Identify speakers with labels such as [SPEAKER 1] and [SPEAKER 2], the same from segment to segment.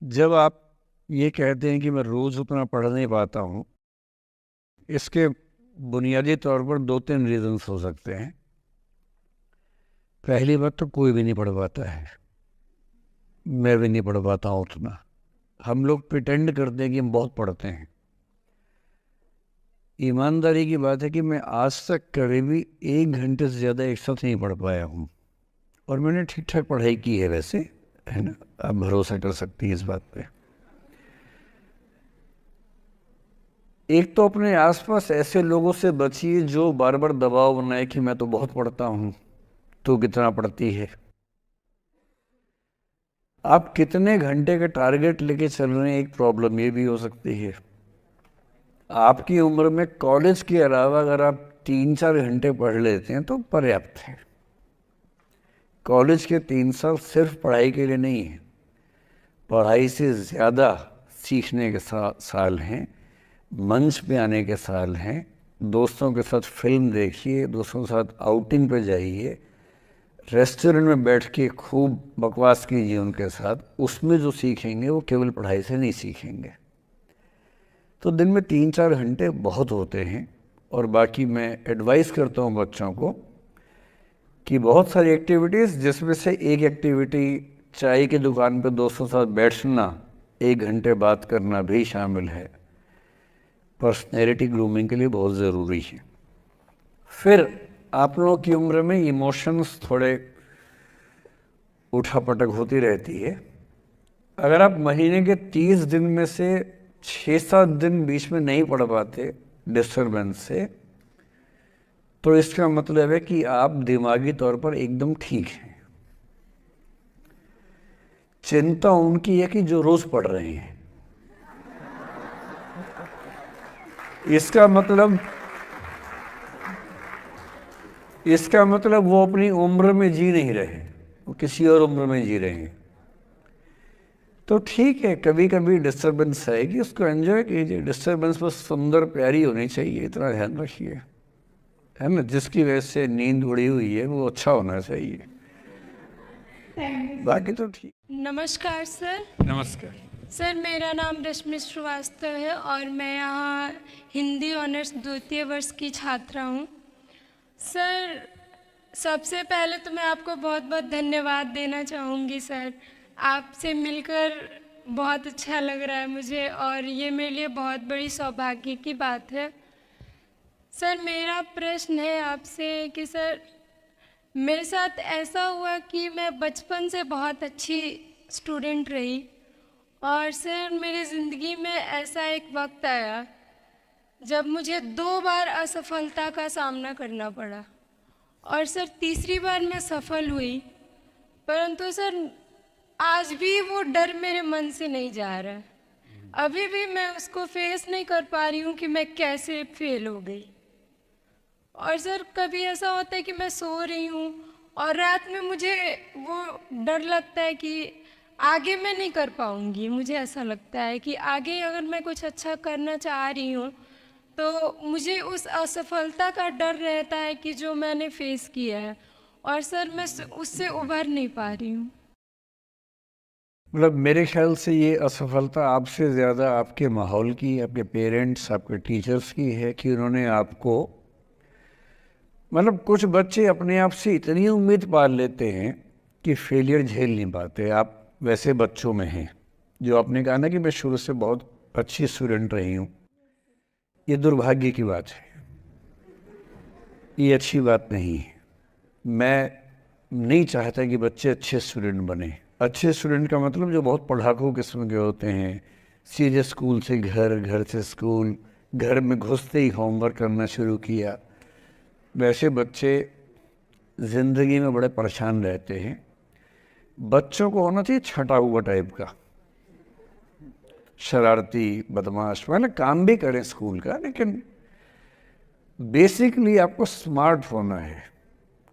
[SPEAKER 1] जब आप ये कहते हैं कि मैं रोज़ उतना पढ़ नहीं पाता हूँ, इसके बुनियादी तौर पर दो तीन रीजंस हो सकते हैं। पहली बात तो कोई भी नहीं पढ़ पाता है, मैं भी नहीं पढ़ पाता हूँ उतना। हम लोग प्रिटेंड करते हैं कि हम बहुत पढ़ते हैं। ईमानदारी की बात है कि मैं आज तक कभी भी 1 घंटे से ज़्यादा एक साथ नहीं पढ़ पाया हूँ, और मैंने ठीक ठाक पढ़ाई की है वैसे, है ना। आप भरोसा कर सकती हैं इस बात पे। एक तो अपने आसपास ऐसे लोगों से बचिए जो बार बार दबाव बनाए कि मैं तो बहुत पढ़ता हूँ, तू कितना पढ़ती है। आप कितने घंटे का टारगेट लेके चल रहे हैं, एक प्रॉब्लम ये भी हो सकती है। आपकी उम्र में कॉलेज के अलावा अगर आप 3-4 घंटे पढ़ लेते हैं तो पर्याप्त है। कॉलेज के 3 साल सिर्फ पढ़ाई के लिए नहीं है, पढ़ाई से ज़्यादा सीखने के साल हैं, मंच पे आने के साल हैं। दोस्तों के साथ फिल्म देखिए, दोस्तों के साथ आउटिंग पे जाइए, रेस्टोरेंट में बैठ के खूब बकवास कीजिए उनके साथ। उसमें जो सीखेंगे वो केवल पढ़ाई से नहीं सीखेंगे। तो दिन में 3-4 घंटे बहुत होते हैं। और बाकी मैं एडवाइस करता हूँ बच्चों को कि बहुत सारी एक्टिविटीज़, जिसमें से एक एक्टिविटी चाय की दुकान पे दोस्तों के साथ बैठना, 1 घंटे बात करना भी शामिल है। पर्सनैलिटी ग्रूमिंग के लिए बहुत ज़रूरी है। फिर आप लोगों की उम्र में इमोशंस थोड़े उठापटक होती रहती है। अगर आप महीने के 30 दिन में से 6-7 दिन बीच में नहीं पढ़ पाते डिस्टर्बेंस से, तो इसका मतलब है कि आप दिमागी तौर पर एकदम ठीक हैं। चिंता उनकी है कि जो रोज पढ़ रहे हैं। इसका मतलब वो अपनी उम्र में जी नहीं रहे, वो किसी और उम्र में जी रहे हैं। तो ठीक है, कभी कभी डिस्टर्बेंस आएगी, उसको एंजॉय कीजिए। डिस्टर्बेंस बस सुंदर प्यारी होनी चाहिए, इतना ध्यान रखिए, है ना। जिसकी वजह से नींद उड़ी हुई है वो अच्छा होना चाहिए, बाकी तो ठीक।
[SPEAKER 2] नमस्कार सर।
[SPEAKER 1] नमस्कार।
[SPEAKER 2] सर, मेरा नाम रश्मि श्रीवास्तव है और मैं यहाँ हिंदी ऑनर्स द्वितीय वर्ष की छात्रा हूँ। सर, सबसे पहले तो मैं आपको बहुत बहुत धन्यवाद देना चाहूँगी सर। आपसे मिलकर बहुत अच्छा लग रहा है मुझे और ये मेरे लिए बहुत बड़ी सौभाग्य की बात है। सर, मेरा प्रश्न है आपसे कि सर, मेरे साथ ऐसा हुआ कि मैं बचपन से बहुत अच्छी स्टूडेंट रही और सर मेरी ज़िंदगी में ऐसा एक वक्त आया जब मुझे 2 बार असफलता का सामना करना पड़ा और सर तीसरी बार मैं सफल हुई, परंतु सर आज भी वो डर मेरे मन से नहीं जा रहा है। अभी भी मैं उसको फेस नहीं कर पा रही हूँ कि मैं कैसे फेल हो गई। और सर कभी ऐसा होता है कि मैं सो रही हूँ और रात में मुझे वो डर लगता है कि आगे मैं नहीं कर पाऊँगी। मुझे ऐसा लगता है कि आगे अगर मैं कुछ अच्छा करना चाह रही हूँ तो मुझे उस असफलता का डर रहता है कि जो मैंने फेस किया है, और सर मैं उससे उभर नहीं पा रही हूँ।
[SPEAKER 1] मतलब मेरे ख्याल से ये असफलता आपसे ज़्यादा आपके माहौल की, आपके पेरेंट्स, आपके टीचर्स की है कि उन्होंने आपको, मतलब कुछ बच्चे अपने आप से इतनी उम्मीद पाल लेते हैं कि फेलियर झेल नहीं पाते। आप वैसे बच्चों में हैं। जो आपने कहा ना कि मैं शुरू से बहुत अच्छी स्टूडेंट रही हूँ, ये दुर्भाग्य की बात है, ये अच्छी बात नहीं है। मैं नहीं चाहता कि बच्चे अच्छे स्टूडेंट बने। अच्छे स्टूडेंट का मतलब जो बहुत पढ़ाकू किस्म के होते हैं, सीधे स्कूल से घर, घर से स्कूल, घर में घुसते ही होमवर्क करना शुरू किया, वैसे बच्चे ज़िंदगी में बड़े परेशान रहते हैं। बच्चों को होना चाहिए छटा हुआ टाइप का, शरारती, बदमाश, मतलब काम भी करें स्कूल का, लेकिन बेसिकली आपको स्मार्ट होना है,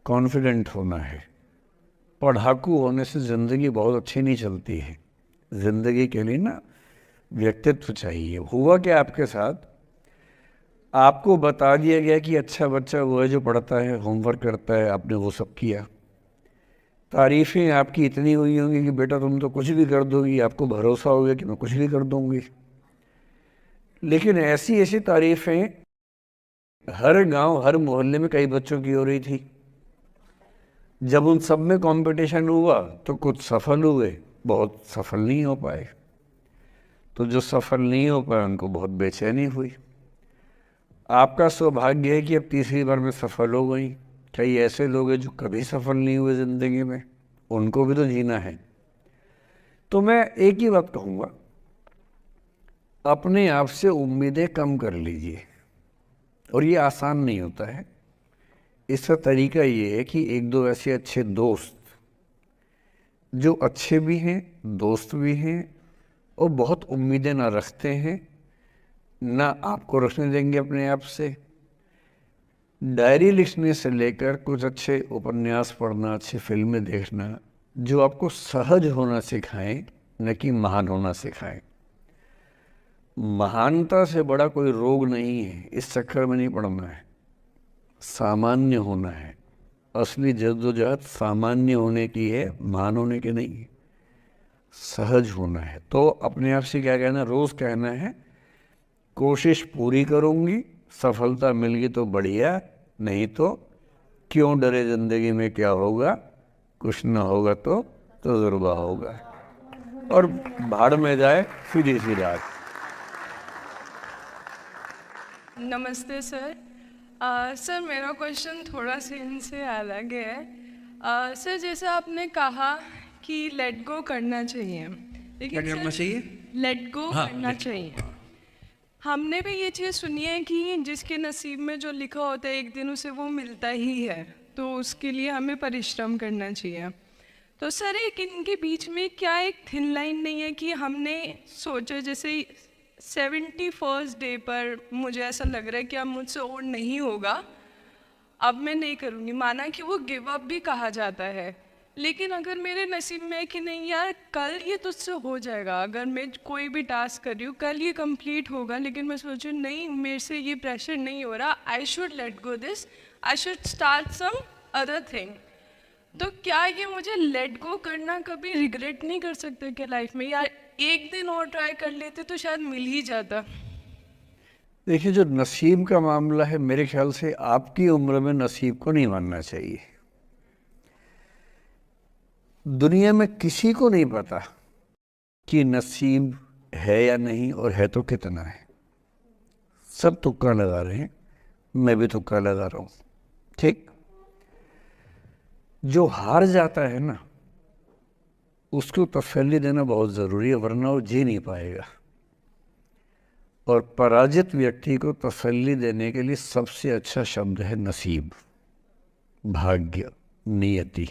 [SPEAKER 1] कॉन्फिडेंट होना है। पढ़ाकू होने से ज़िंदगी बहुत अच्छी नहीं चलती है। ज़िंदगी के लिए ना व्यक्तित्व चाहिए। हुआ क्या आपके साथ, आपको बता दिया गया कि अच्छा बच्चा वो है जो पढ़ता है, होमवर्क करता है, आपने वो सब किया, तारीफ़ें आपकी इतनी हुई होंगी कि बेटा तुम तो कुछ भी कर दोगी, आपको भरोसा हो गया कि मैं कुछ भी कर दूंगी। लेकिन ऐसी ऐसी तारीफ़ें हर गांव हर मोहल्ले में कई बच्चों की हो रही थी। जब उन सब में कंपटीशन हुआ तो कुछ सफल हुए, बहुत सफल नहीं हो पाए। तो जो सफल नहीं हो पाए उनको बहुत बेचैनी हुई। आपका सौभाग्य है कि अब तीसरी बार में सफल हो गई। कई ऐसे लोग हैं जो कभी सफल नहीं हुए ज़िंदगी में, उनको भी तो जीना है। तो मैं एक ही बात कहूँगा, अपने आप से उम्मीदें कम कर लीजिए। और ये आसान नहीं होता है। इसका तरीका ये है कि एक दो ऐसे अच्छे दोस्त जो अच्छे भी हैं, दोस्त भी हैं और बहुत उम्मीदें ना रखते हैं, ना आपको रखने देंगे अपने आप से। डायरी लिखने से लेकर कुछ अच्छे उपन्यास पढ़ना, अच्छी फिल्में देखना, जो आपको सहज होना सिखाएं, न कि महान होना सिखाएं। महानता से बड़ा कोई रोग नहीं है, इस चक्कर में नहीं पड़ना है। सामान्य होना है। असली जद्दोजहद सामान्य होने की है, महान होने की नहीं है। सहज होना है। तो अपने आप से क्या कहना, रोज कहना है, कोशिश पूरी करूंगी, सफलता मिल गई तो बढ़िया, नहीं तो क्यों डरे, जिंदगी में क्या होगा, कुछ ना होगा तो तजुर्बा होगा। और भाड़ में जाए सीधी सी रात।
[SPEAKER 3] नमस्ते सर। सर मेरा क्वेश्चन थोड़ा सा इनसे अलग है। सर जैसे आपने कहा कि लेट गो करना चाहिए,
[SPEAKER 4] क्या
[SPEAKER 3] लेकिन
[SPEAKER 4] करना चाहिए?
[SPEAKER 3] लेट गो करना चाहिए। हमने भी ये चीज़ सुनी है कि जिसके नसीब में जो लिखा होता है एक दिन उसे वो मिलता ही है, तो उसके लिए हमें परिश्रम करना चाहिए। तो सर एक इनके बीच में क्या एक थिन लाइन नहीं है कि हमने सोचा जैसे 71st डे पर मुझे ऐसा लग रहा है कि अब मुझसे और नहीं होगा, अब मैं नहीं करूँगी। माना कि वो गिव अप भी कहा जाता है, लेकिन अगर मेरे नसीब में है कि नहीं यार कल ये तुझसे हो जाएगा, अगर मैं कोई भी टास्क कर रही हूँ कल ये कंप्लीट होगा, लेकिन मैं सोचूँ नहीं मेरे से ये प्रेशर नहीं हो रहा, I should let go this, I should start some other thing. तो क्या ये मुझे लेट गो करना कभी रिग्रेट नहीं कर सकते क्या लाइफ में, यार एक दिन और ट्राई कर लेते तो शायद मिल ही जाता।
[SPEAKER 1] देखिए, जो नसीब का मामला है, मेरे ख्याल से आपकी उम्र में नसीब को नहीं मानना चाहिए। दुनिया में किसी को नहीं पता कि नसीब है या नहीं, और है तो कितना है। सब तुक्का लगा रहे हैं, मैं भी तुक्का लगा रहा हूँ। ठीक, जो हार जाता है ना, उसको तसल्ली देना बहुत ज़रूरी है, वरना वो जी नहीं पाएगा। और पराजित व्यक्ति को तसल्ली देने के लिए सबसे अच्छा शब्द है नसीब, भाग्य, नियति।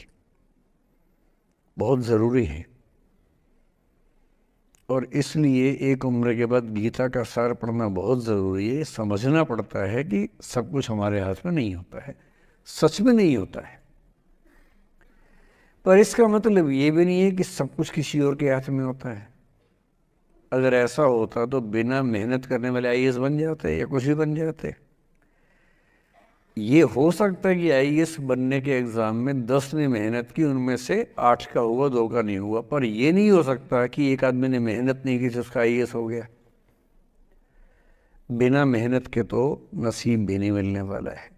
[SPEAKER 1] बहुत ज़रूरी है। और इसलिए एक उम्र के बाद गीता का सार पढ़ना बहुत ज़रूरी है। समझना पड़ता है कि सब कुछ हमारे हाथ में नहीं होता है, सच में नहीं होता है। पर इसका मतलब ये भी नहीं है कि सब कुछ किसी और के हाथ में होता है। अगर ऐसा होता तो बिना मेहनत करने वाले आईएएस बन जाते या कुछ भी बन जाते। ये हो सकता है कि आईएएस बनने के एग्ज़ाम में 10 ने मेहनत की, उनमें से 8 का हुआ, 2 का नहीं हुआ। पर ये नहीं हो सकता कि एक आदमी ने मेहनत नहीं की तो उसका आईएएस हो गया। बिना मेहनत के तो नसीब भी नहीं मिलने वाला है।